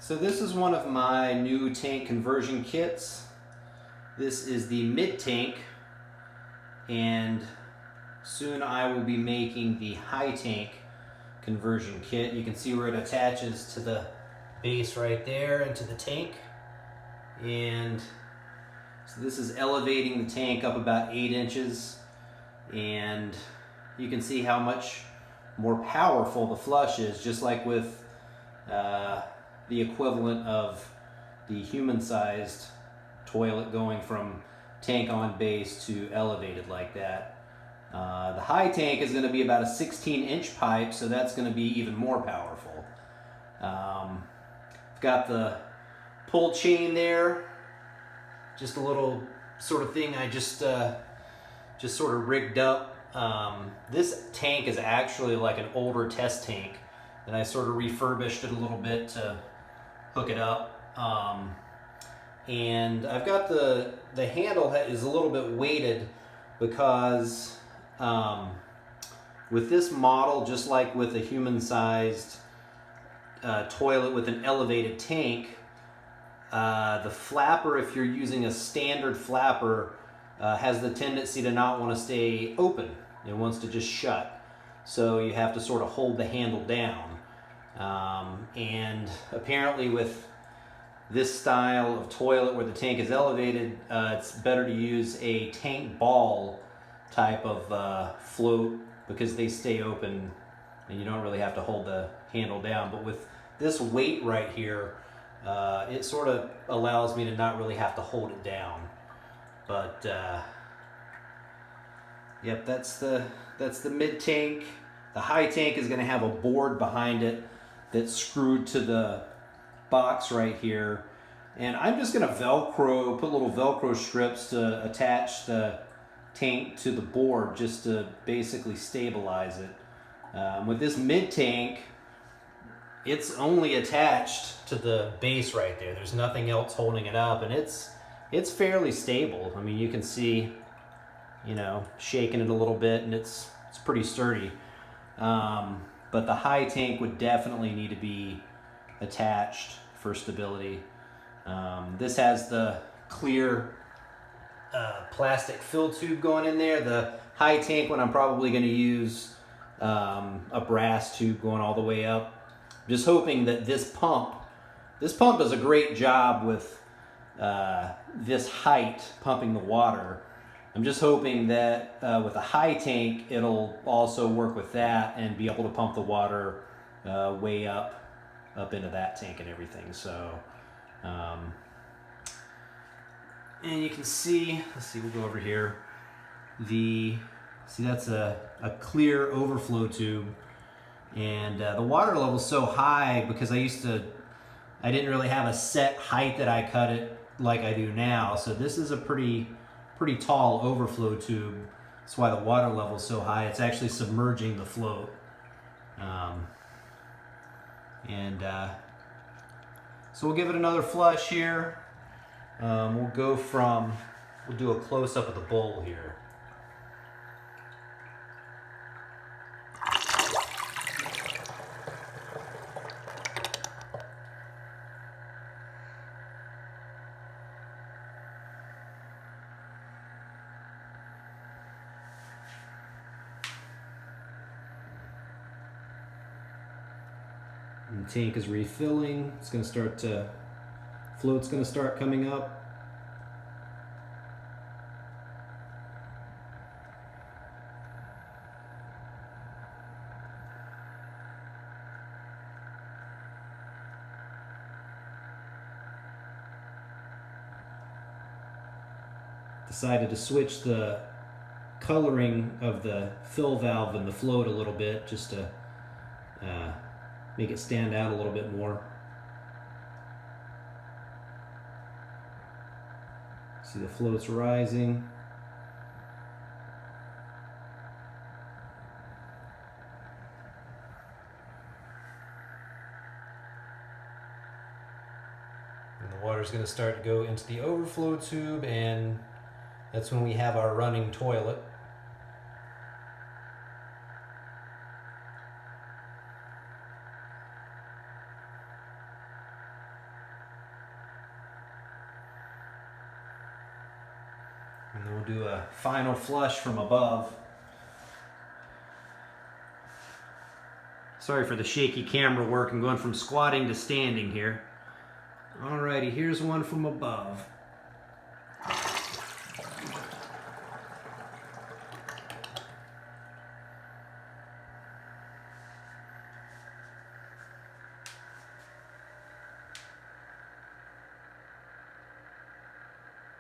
So this is one of my new tank conversion kits. This is the mid tank, and soon I will be making the high tank conversion kit. You can see where it attaches to the base right there and to the tank. And so this is elevating the tank up about 8 inches, and you can see how much more powerful the flush is, just like with the equivalent of the human-sized toilet going from tank on base to elevated like that. The high tank is going to be about a 16-inch pipe, so that's going to be even more powerful. I've got the pull chain there, just a little sort of thing I just sort of rigged up. This tank is actually like an older test tank, and I sort of refurbished it a little bit to hook it up. And I've got the handle is a little bit weighted because with this model, just like with a human-sized toilet with an elevated tank, the flapper, if you're using a standard flapper, has the tendency to not want to stay open. It wants to just shut. So you have to sort of hold the handle down. And apparently with this style of toilet where the tank is elevated, it's better to use a tank ball type of float because they stay open and you don't really have to hold the handle down. But with this weight right here, it sort of allows me to not really have to hold it down. But yep, that's the mid tank. The high tank is going to have a board behind it that's screwed to the box right here, and I'm just going to put little Velcro strips to attach the tank to the board just to basically stabilize it. With this mid tank, it's only attached to the base right there. There's nothing else holding it up, and it's fairly stable. I mean, you can see, shaking it a little bit, and it's pretty sturdy. But the high tank would definitely need to be attached for stability. This has the clear plastic fill tube going in there. The high tank one, I'm probably going to use a brass tube going all the way up. I'm just hoping that this pump does a great job with this height pumping the water. I'm just hoping that with a high tank, it'll also work with that and be able to pump the water way up into that tank and everything. So, and you can see, we'll go over here. That's a clear overflow tube, and the water level's so high because I didn't really have a set height that I cut it like I do now. So this is a pretty tall overflow tube. That's why the water level is so high. It's actually submerging the float. So we'll give it another flush here. We'll do a close-up of the bowl here. And the tank is refilling. It's going to float's going to start coming up. Decided to switch the coloring of the fill valve and the float a little bit just to make it stand out a little bit more. See the float's rising. And the water's going to start to go into the overflow tube, and that's when we have our running toilet. And we'll do a final flush from above. Sorry for the shaky camera work. I'm going from squatting to standing here. Alrighty, here's one from above.